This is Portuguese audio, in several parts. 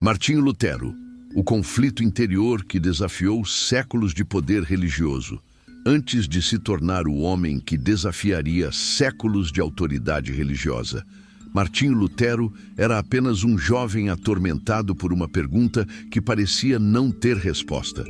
Martinho Lutero, o conflito interior que desafiou séculos de poder religioso, antes de se tornar o homem que desafiaria séculos de autoridade religiosa. Martinho Lutero era apenas um jovem atormentado por uma pergunta que parecia não ter resposta.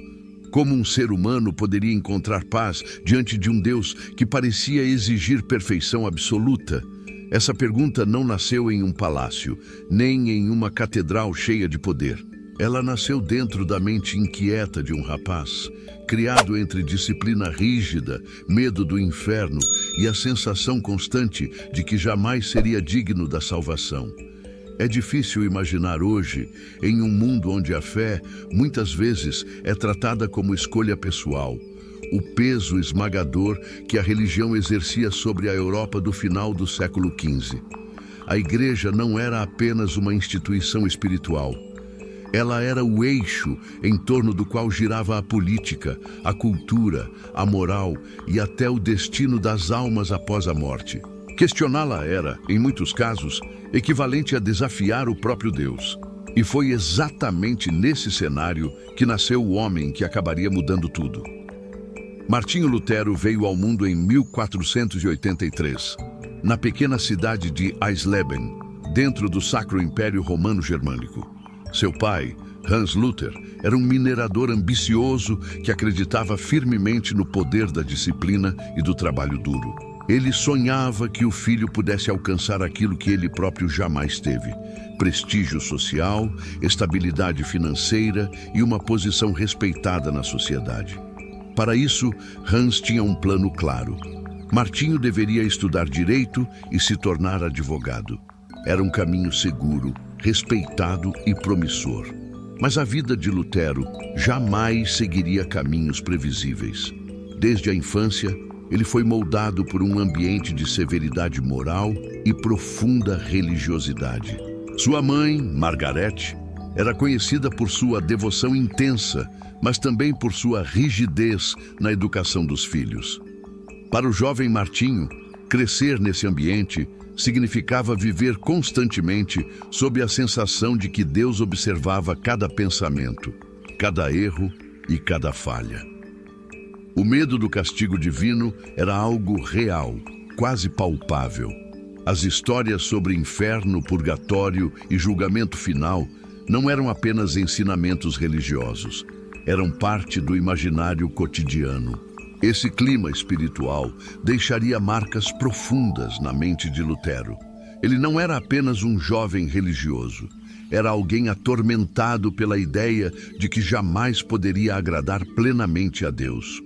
Como um ser humano poderia encontrar paz diante de um Deus que parecia exigir perfeição absoluta? Essa pergunta não nasceu em um palácio, nem em uma catedral cheia de poder. Ela nasceu dentro da mente inquieta de um rapaz, criado entre disciplina rígida, medo do inferno e a sensação constante de que jamais seria digno da salvação. É difícil imaginar hoje, em um mundo onde a fé, muitas vezes, é tratada como escolha pessoal, o peso esmagador que a religião exercia sobre a Europa do final do século XV. A igreja não era apenas uma instituição espiritual. Ela era o eixo em torno do qual girava a política, a cultura, a moral e até o destino das almas após a morte. Questioná-la era, em muitos casos, equivalente a desafiar o próprio Deus. E foi exatamente nesse cenário que nasceu o homem que acabaria mudando tudo. Martinho Lutero veio ao mundo em 1483, na pequena cidade de Eisleben, dentro do Sacro Império Romano Germânico. Seu pai, Hans Luther, era um minerador ambicioso que acreditava firmemente no poder da disciplina e do trabalho duro. Ele sonhava que o filho pudesse alcançar aquilo que ele próprio jamais teve: prestígio social, estabilidade financeira e uma posição respeitada na sociedade. Para isso, Hans tinha um plano claro. Martinho deveria estudar direito e se tornar advogado. Era um caminho seguro, respeitado e promissor. Mas a vida de Lutero jamais seguiria caminhos previsíveis. Desde a infância, ele foi moldado por um ambiente de severidade moral e profunda religiosidade. Sua mãe, Margarete, era conhecida por sua devoção intensa, mas também por sua rigidez na educação dos filhos. Para o jovem Martinho, crescer nesse ambiente significava viver constantemente sob a sensação de que Deus observava cada pensamento, cada erro e cada falha. O medo do castigo divino era algo real, quase palpável. As histórias sobre inferno, purgatório e julgamento final não eram apenas ensinamentos religiosos, eram parte do imaginário cotidiano. Esse clima espiritual deixaria marcas profundas na mente de Lutero. Ele não era apenas um jovem religioso, era alguém atormentado pela ideia de que jamais poderia agradar plenamente a Deus.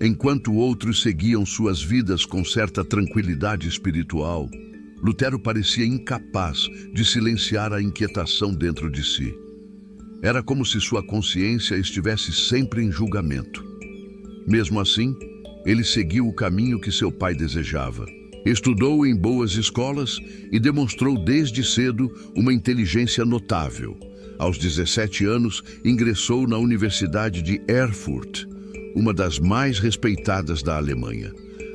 Enquanto outros seguiam suas vidas com certa tranquilidade espiritual, Lutero parecia incapaz de silenciar a inquietação dentro de si. Era como se sua consciência estivesse sempre em julgamento. Mesmo assim, ele seguiu o caminho que seu pai desejava. Estudou em boas escolas e demonstrou desde cedo uma inteligência notável. Aos 17 anos, ingressou na Universidade de Erfurt, uma das mais respeitadas da Alemanha.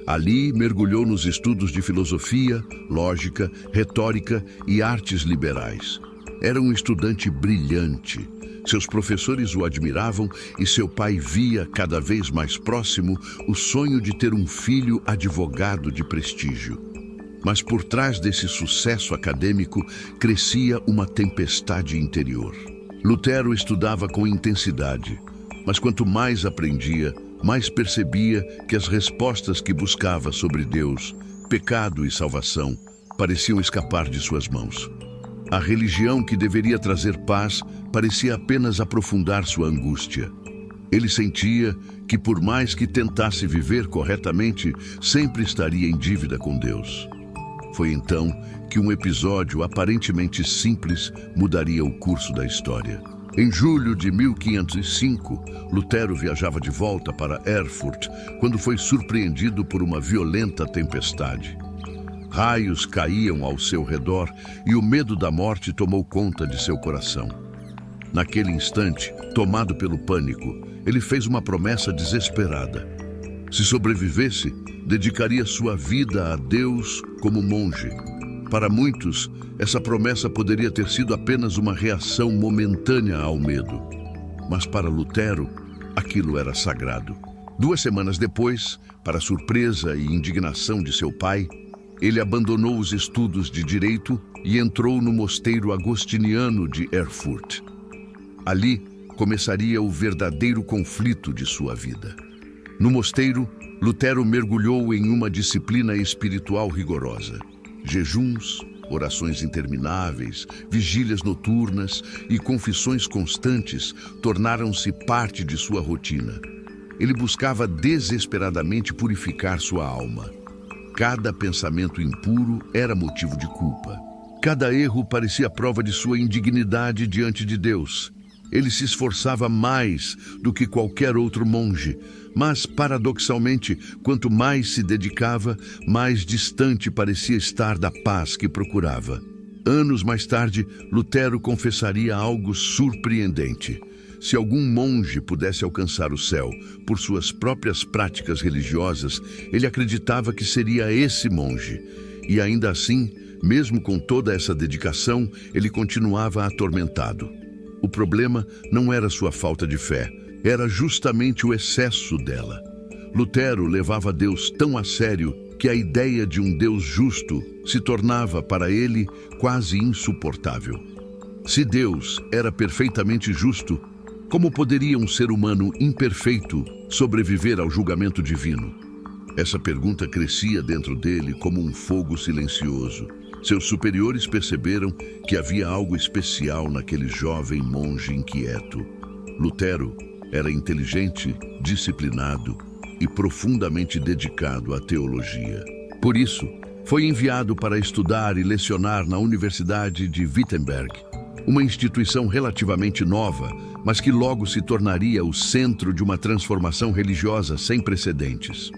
Ali, mergulhou nos estudos de filosofia, lógica, retórica e artes liberais. Era um estudante brilhante. Seus professores o admiravam e seu pai via cada vez mais próximo o sonho de ter um filho advogado de prestígio. Mas por trás desse sucesso acadêmico crescia uma tempestade interior. Lutero estudava com intensidade, mas quanto mais aprendia, mais percebia que as respostas que buscava sobre Deus, pecado e salvação pareciam escapar de suas mãos. A religião que deveria trazer paz parecia apenas aprofundar sua angústia. Ele sentia que, por mais que tentasse viver corretamente, sempre estaria em dívida com Deus. Foi então que um episódio aparentemente simples mudaria o curso da história. Em julho de 1505, Lutero viajava de volta para Erfurt quando foi surpreendido por uma violenta tempestade. Raios caíam ao seu redor e o medo da morte tomou conta de seu coração. Naquele instante, tomado pelo pânico, ele fez uma promessa desesperada. Se sobrevivesse, dedicaria sua vida a Deus como monge. Para muitos, essa promessa poderia ter sido apenas uma reação momentânea ao medo. Mas para Lutero, aquilo era sagrado. 2 semanas depois, para surpresa e indignação de seu pai, ele abandonou os estudos de direito e entrou no mosteiro agostiniano de Erfurt. Ali começaria o verdadeiro conflito de sua vida. No mosteiro, Lutero mergulhou em uma disciplina espiritual rigorosa. Jejuns, orações intermináveis, vigílias noturnas e confissões constantes tornaram-se parte de sua rotina. Ele buscava desesperadamente purificar sua alma. Cada pensamento impuro era motivo de culpa. Cada erro parecia prova de sua indignidade diante de Deus. Ele se esforçava mais do que qualquer outro monge, mas, paradoxalmente, quanto mais se dedicava, mais distante parecia estar da paz que procurava. Anos mais tarde, Lutero confessaria algo surpreendente. Se algum monge pudesse alcançar o céu por suas próprias práticas religiosas, ele acreditava que seria esse monge. E ainda assim, mesmo com toda essa dedicação, ele continuava atormentado. O problema não era sua falta de fé, era justamente o excesso dela. Lutero levava Deus tão a sério que a ideia de um Deus justo se tornava para ele quase insuportável. Se Deus era perfeitamente justo, como poderia um ser humano imperfeito sobreviver ao julgamento divino? Essa pergunta crescia dentro dele como um fogo silencioso. Seus superiores perceberam que havia algo especial naquele jovem monge inquieto. Lutero era inteligente, disciplinado e profundamente dedicado à teologia. Por isso, foi enviado para estudar e lecionar na Universidade de Wittenberg, uma instituição relativamente nova, mas que logo se tornaria o centro de uma transformação religiosa sem precedentes.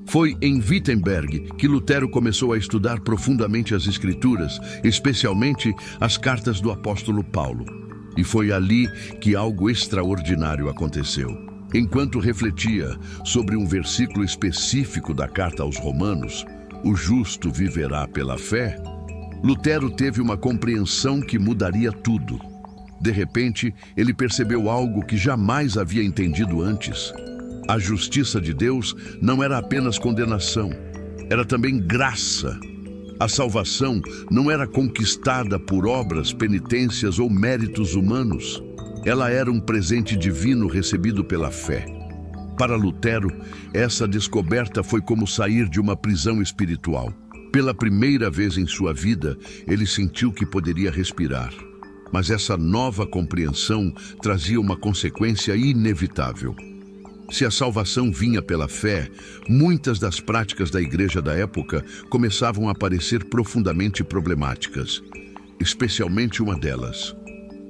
Foi em Wittenberg que Lutero começou a estudar profundamente as Escrituras, especialmente as cartas do apóstolo Paulo. E foi ali que algo extraordinário aconteceu. Enquanto refletia sobre um versículo específico da carta aos Romanos, o justo viverá pela fé, Lutero teve uma compreensão que mudaria tudo. De repente, ele percebeu algo que jamais havia entendido antes. A justiça de Deus não era apenas condenação, era também graça. A salvação não era conquistada por obras, penitências ou méritos humanos. Ela era um presente divino recebido pela fé. Para Lutero, essa descoberta foi como sair de uma prisão espiritual. Pela primeira vez em sua vida, ele sentiu que poderia respirar. Mas essa nova compreensão trazia uma consequência inevitável. Se a salvação vinha pela fé, muitas das práticas da igreja da época começavam a parecer profundamente problemáticas, especialmente uma delas,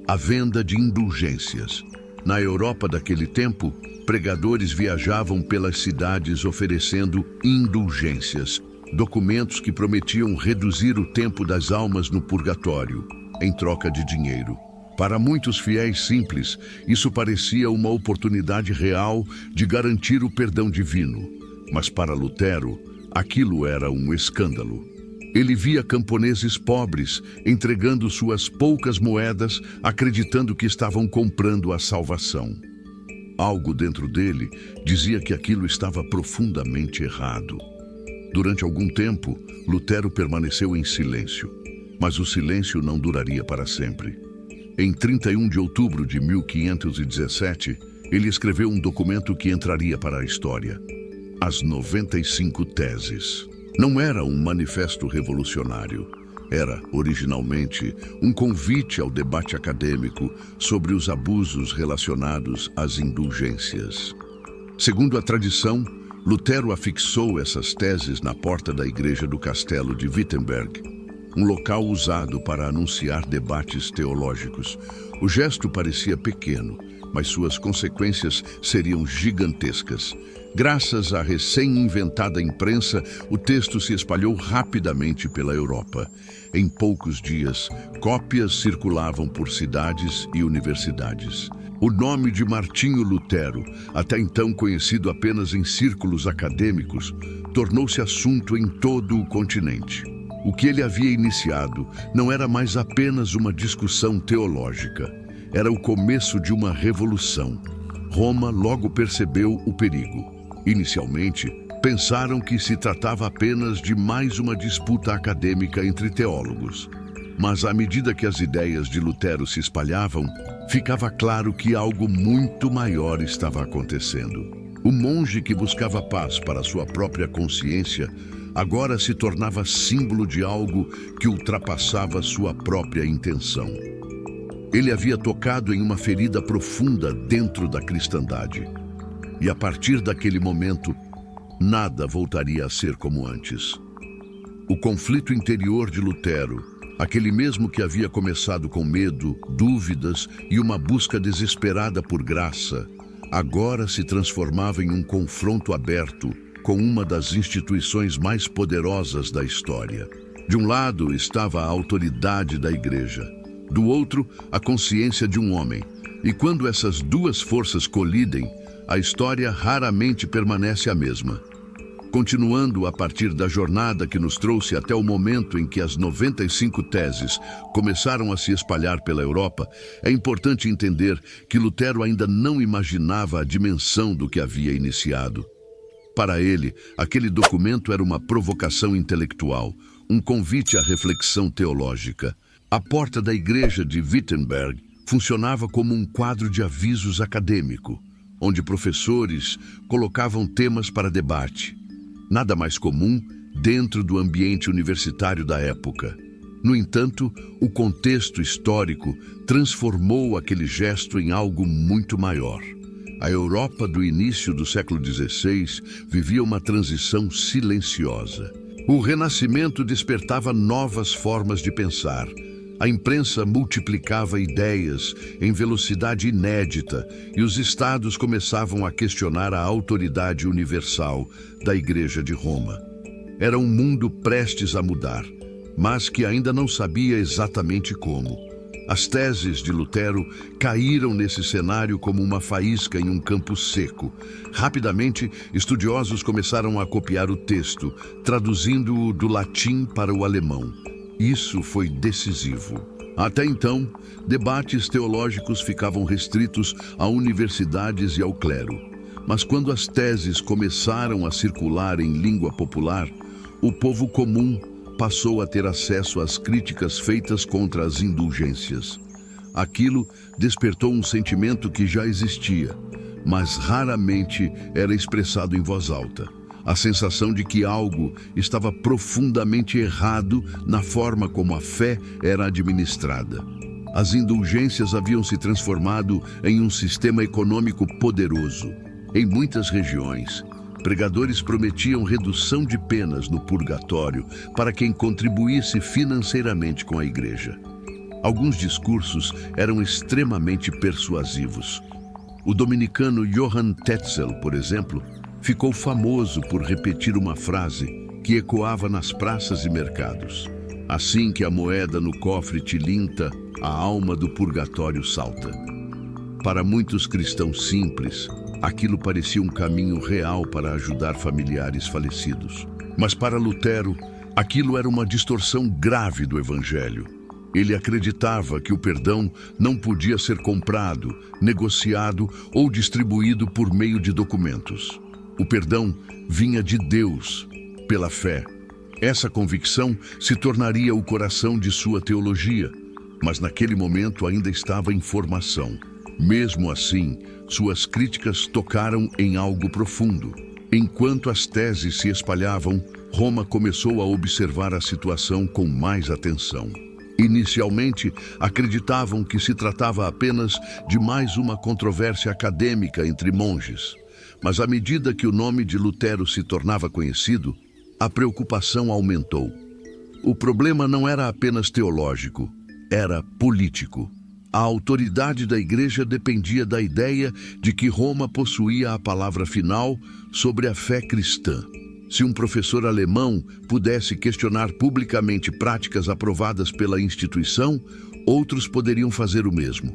a venda de indulgências. Na Europa daquele tempo, pregadores viajavam pelas cidades oferecendo indulgências, documentos que prometiam reduzir o tempo das almas no purgatório, em troca de dinheiro. Para muitos fiéis simples, isso parecia uma oportunidade real de garantir o perdão divino. Mas para Lutero, aquilo era um escândalo. Ele via camponeses pobres entregando suas poucas moedas, acreditando que estavam comprando a salvação. Algo dentro dele dizia que aquilo estava profundamente errado. Durante algum tempo, Lutero permaneceu em silêncio. Mas o silêncio não duraria para sempre. Em 31 de outubro de 1517, ele escreveu um documento que entraria para a história: As 95 Teses. Não era um manifesto revolucionário. Era, originalmente, um convite ao debate acadêmico sobre os abusos relacionados às indulgências. Segundo a tradição, Lutero afixou essas teses na porta da igreja do castelo de Wittenberg, um local usado para anunciar debates teológicos. O gesto parecia pequeno, mas suas consequências seriam gigantescas. Graças à recém-inventada imprensa, o texto se espalhou rapidamente pela Europa. Em poucos dias, cópias circulavam por cidades e universidades. O nome de Martinho Lutero, até então conhecido apenas em círculos acadêmicos, tornou-se assunto em todo o continente. O que ele havia iniciado não era mais apenas uma discussão teológica. Era o começo de uma revolução. Roma logo percebeu o perigo. Inicialmente, pensaram que se tratava apenas de mais uma disputa acadêmica entre teólogos. Mas à medida que as ideias de Lutero se espalhavam, ficava claro que algo muito maior estava acontecendo. O monge que buscava paz para sua própria consciência agora se tornava símbolo de algo que ultrapassava sua própria intenção. Ele havia tocado em uma ferida profunda dentro da cristandade. E a partir daquele momento, nada voltaria a ser como antes. O conflito interior de Lutero, aquele mesmo que havia começado com medo, dúvidas e uma busca desesperada por graça, agora se transformava em um confronto aberto com uma das instituições mais poderosas da história. De um lado estava a autoridade da Igreja, do outro, a consciência de um homem. E quando essas duas forças colidem, a história raramente permanece a mesma. Continuando a partir da jornada que nos trouxe até o momento em que as 95 teses começaram a se espalhar pela Europa, é importante entender que Lutero ainda não imaginava a dimensão do que havia iniciado. Para ele, aquele documento era uma provocação intelectual, um convite à reflexão teológica. A porta da igreja de Wittenberg funcionava como um quadro de avisos acadêmico, onde professores colocavam temas para debate. Nada mais comum dentro do ambiente universitário da época. No entanto, o contexto histórico transformou aquele gesto em algo muito maior. A Europa do início do século XVI vivia uma transição silenciosa. O Renascimento despertava novas formas de pensar. A imprensa multiplicava ideias em velocidade inédita e os estados começavam a questionar a autoridade universal da Igreja de Roma. Era um mundo prestes a mudar, mas que ainda não sabia exatamente como. As teses de Lutero caíram nesse cenário como uma faísca em um campo seco. Rapidamente, estudiosos começaram a copiar o texto, traduzindo-o do latim para o alemão. Isso foi decisivo. Até então, debates teológicos ficavam restritos a universidades e ao clero. Mas quando as teses começaram a circular em língua popular, o povo comum passou a ter acesso às críticas feitas contra as indulgências. Aquilo despertou um sentimento que já existia, mas raramente era expressado em voz alta. A sensação de que algo estava profundamente errado na forma como a fé era administrada. As indulgências haviam se transformado em um sistema econômico poderoso. Em muitas regiões, pregadores prometiam redução de penas no purgatório para quem contribuísse financeiramente com a igreja. Alguns discursos eram extremamente persuasivos. O dominicano Johann Tetzel, por exemplo, ficou famoso por repetir uma frase que ecoava nas praças e mercados. Assim que a moeda no cofre tilinta, a alma do purgatório salta. Para muitos cristãos simples, aquilo parecia um caminho real para ajudar familiares falecidos. Mas para Lutero, aquilo era uma distorção grave do Evangelho. Ele acreditava que o perdão não podia ser comprado, negociado ou distribuído por meio de documentos. O perdão vinha de Deus, pela fé. Essa convicção se tornaria o coração de sua teologia, mas naquele momento ainda estava em formação. Mesmo assim, suas críticas tocaram em algo profundo. Enquanto as teses se espalhavam, Roma começou a observar a situação com mais atenção. Inicialmente, acreditavam que se tratava apenas de mais uma controvérsia acadêmica entre monges. Mas à medida que o nome de Lutero se tornava conhecido, a preocupação aumentou. O problema não era apenas teológico, era político. A autoridade da igreja dependia da ideia de que Roma possuía a palavra final sobre a fé cristã. Se um professor alemão pudesse questionar publicamente práticas aprovadas pela instituição, outros poderiam fazer o mesmo.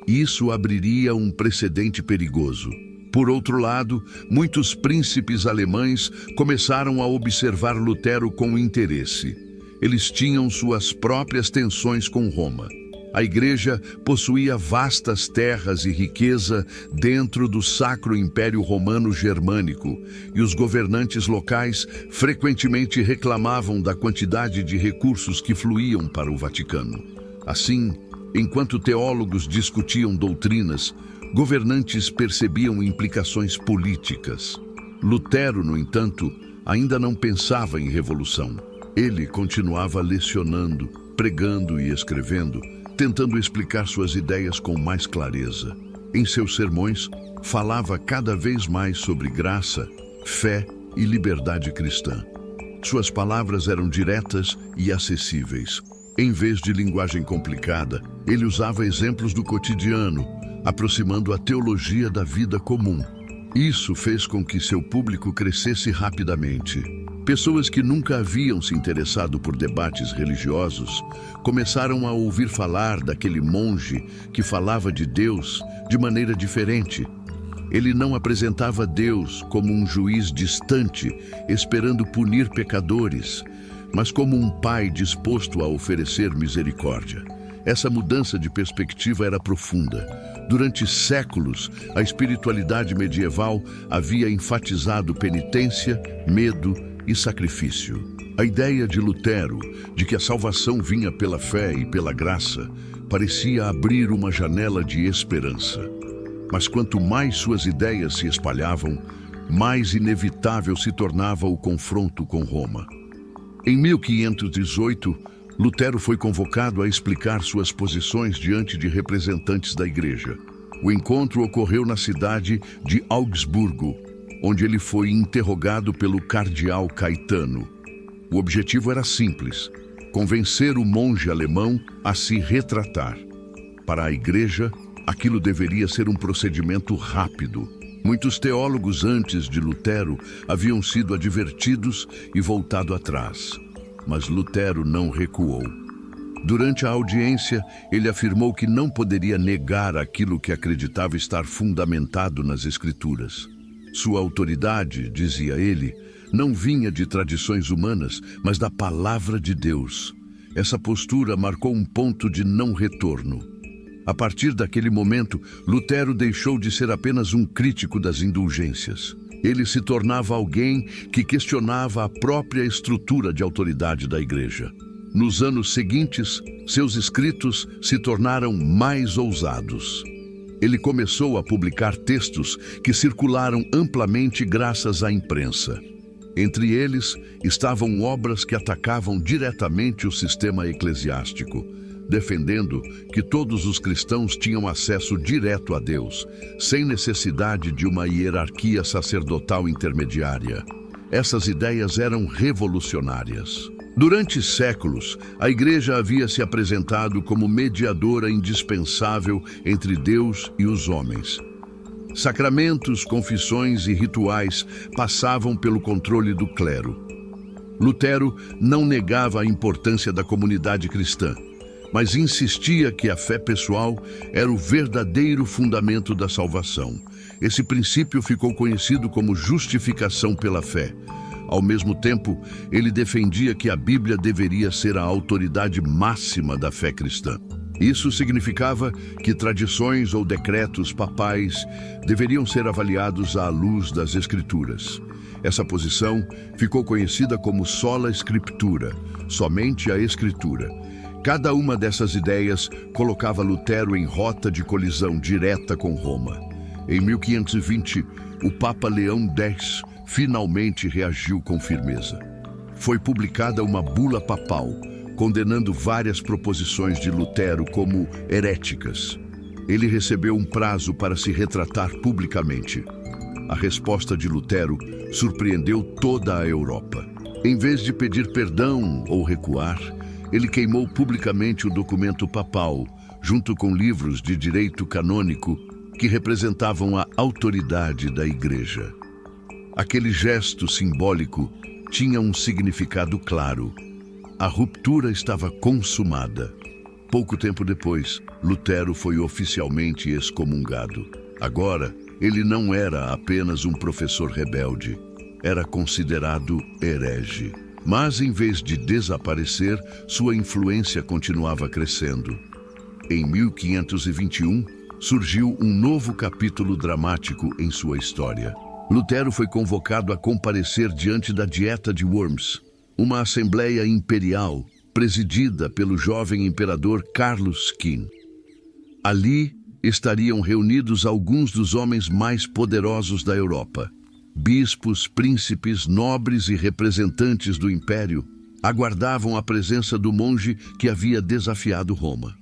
Isso abriria um precedente perigoso. Por outro lado, muitos príncipes alemães começaram a observar Lutero com interesse. Eles tinham suas próprias tensões com Roma. A Igreja possuía vastas terras e riqueza dentro do Sacro Império Romano Germânico, e os governantes locais frequentemente reclamavam da quantidade de recursos que fluíam para o Vaticano. Assim, enquanto teólogos discutiam doutrinas, governantes percebiam implicações políticas. Lutero, no entanto, ainda não pensava em revolução. Ele continuava lecionando, pregando e escrevendo, tentando explicar suas ideias com mais clareza. Em seus sermões, falava cada vez mais sobre graça, fé e liberdade cristã. Suas palavras eram diretas e acessíveis. Em vez de linguagem complicada, ele usava exemplos do cotidiano, aproximando a teologia da vida comum. Isso fez com que seu público crescesse rapidamente. Pessoas que nunca haviam se interessado por debates religiosos começaram a ouvir falar daquele monge que falava de Deus de maneira diferente. Ele não apresentava Deus como um juiz distante, esperando punir pecadores, mas como um pai disposto a oferecer misericórdia. Essa mudança de perspectiva era profunda. Durante séculos, a espiritualidade medieval havia enfatizado penitência, medo e sacrifício. A ideia de Lutero, de que a salvação vinha pela fé e pela graça, parecia abrir uma janela de esperança. Mas quanto mais suas ideias se espalhavam, mais inevitável se tornava o confronto com Roma. Em 1518, Lutero foi convocado a explicar suas posições diante de representantes da Igreja. O encontro ocorreu na cidade de Augsburgo, onde ele foi interrogado pelo cardeal Caetano. O objetivo era simples: convencer o monge alemão a se retratar. Para a Igreja, aquilo deveria ser um procedimento rápido. Muitos teólogos antes de Lutero haviam sido advertidos e voltado atrás. Mas Lutero não recuou. Durante a audiência, ele afirmou que não poderia negar aquilo que acreditava estar fundamentado nas Escrituras. Sua autoridade, dizia ele, não vinha de tradições humanas, mas da palavra de Deus. Essa postura marcou um ponto de não retorno. A partir daquele momento, Lutero deixou de ser apenas um crítico das indulgências. Ele se tornava alguém que questionava a própria estrutura de autoridade da Igreja. Nos anos seguintes, seus escritos se tornaram mais ousados. Ele começou a publicar textos que circularam amplamente graças à imprensa. Entre eles, estavam obras que atacavam diretamente o sistema eclesiástico, defendendo que todos os cristãos tinham acesso direto a Deus, sem necessidade de uma hierarquia sacerdotal intermediária. Essas ideias eram revolucionárias. Durante séculos, a Igreja havia se apresentado como mediadora indispensável entre Deus e os homens. Sacramentos, confissões e rituais passavam pelo controle do clero. Lutero não negava a importância da comunidade cristã, mas insistia que a fé pessoal era o verdadeiro fundamento da salvação. Esse princípio ficou conhecido como justificação pela fé. Ao mesmo tempo, ele defendia que a Bíblia deveria ser a autoridade máxima da fé cristã. Isso significava que tradições ou decretos papais deveriam ser avaliados à luz das Escrituras. Essa posição ficou conhecida como sola scriptura, somente a Escritura. Cada uma dessas ideias colocava Lutero em rota de colisão direta com Roma. Em 1520, o Papa Leão X finalmente reagiu com firmeza. Foi publicada uma bula papal, condenando várias proposições de Lutero como heréticas. Ele recebeu um prazo para se retratar publicamente. A resposta de Lutero surpreendeu toda a Europa. Em vez de pedir perdão ou recuar, ele queimou publicamente o documento papal, junto com livros de direito canônico que representavam a autoridade da Igreja. Aquele gesto simbólico tinha um significado claro. A ruptura estava consumada. Pouco tempo depois, Lutero foi oficialmente excomungado. Agora, ele não era apenas um professor rebelde, era considerado herege. Mas, em vez de desaparecer, sua influência continuava crescendo. Em 1521, surgiu um novo capítulo dramático em sua história. Lutero foi convocado a comparecer diante da Dieta de Worms, uma assembleia imperial presidida pelo jovem imperador Carlos V. Ali estariam reunidos alguns dos homens mais poderosos da Europa. Bispos, príncipes, nobres e representantes do império aguardavam a presença do monge que havia desafiado Roma.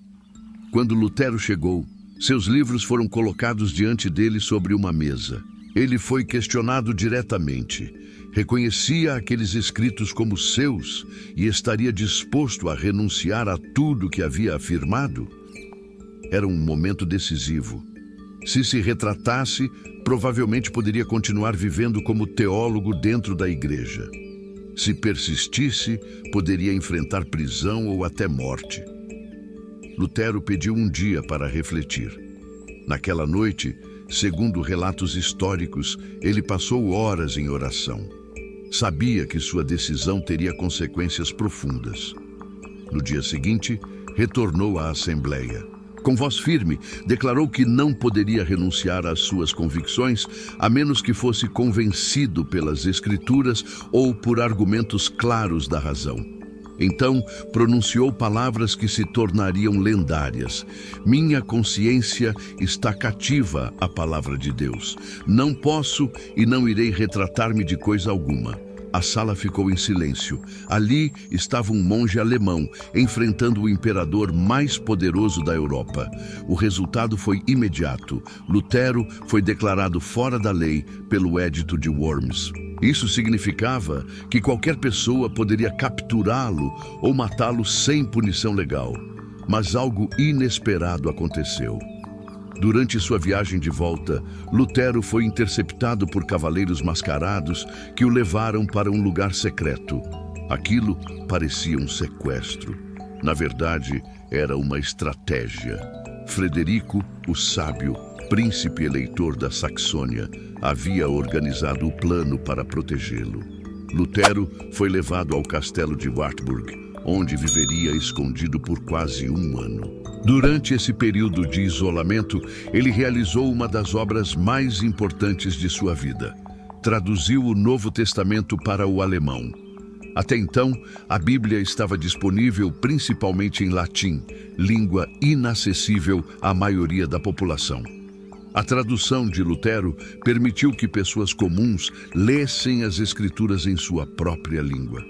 Quando Lutero chegou, seus livros foram colocados diante dele sobre uma mesa. Ele foi questionado diretamente. Reconhecia aqueles escritos como seus e estaria disposto a renunciar a tudo que havia afirmado? Era um momento decisivo. Se retratasse, provavelmente poderia continuar vivendo como teólogo dentro da igreja. Se persistisse, poderia enfrentar prisão ou até morte. Lutero pediu um dia para refletir. Naquela noite, segundo relatos históricos, ele passou horas em oração. Sabia que sua decisão teria consequências profundas. No dia seguinte, retornou à Assembleia. Com voz firme, declarou que não poderia renunciar às suas convicções a menos que fosse convencido pelas Escrituras ou por argumentos claros da razão. Então, pronunciou palavras que se tornariam lendárias. Minha consciência está cativa à palavra de Deus. Não posso e não irei retratar-me de coisa alguma. A sala ficou em silêncio. Ali estava um monge alemão, enfrentando o imperador mais poderoso da Europa. O resultado foi imediato. Lutero foi declarado fora da lei pelo Edito de Worms. Isso significava que qualquer pessoa poderia capturá-lo ou matá-lo sem punição legal. Mas algo inesperado aconteceu. Durante sua viagem de volta, Lutero foi interceptado por cavaleiros mascarados que o levaram para um lugar secreto. Aquilo parecia um sequestro. Na verdade, era uma estratégia. Frederico, o sábio, príncipe eleitor da Saxônia, havia organizado o plano para protegê-lo. Lutero foi levado ao castelo de Wartburg, onde viveria escondido por quase um ano. Durante esse período de isolamento, ele realizou uma das obras mais importantes de sua vida. Traduziu o Novo Testamento para o alemão. Até então, a Bíblia estava disponível principalmente em latim, língua inacessível à maioria da população. A tradução de Lutero permitiu que pessoas comuns lessem as Escrituras em sua própria língua.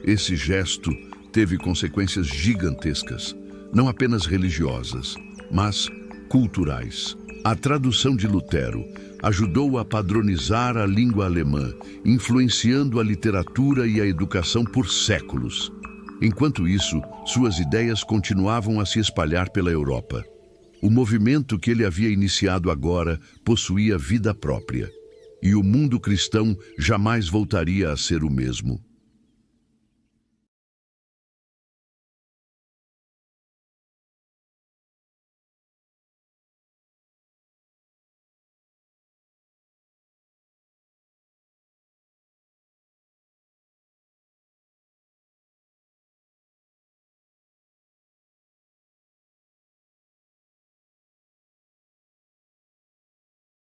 Esse gesto teve consequências gigantescas, não apenas religiosas, mas culturais. A tradução de Lutero ajudou a padronizar a língua alemã, influenciando a literatura e a educação por séculos. Enquanto isso, suas ideias continuavam a se espalhar pela Europa. O movimento que ele havia iniciado agora possuía vida própria, e o mundo cristão jamais voltaria a ser o mesmo.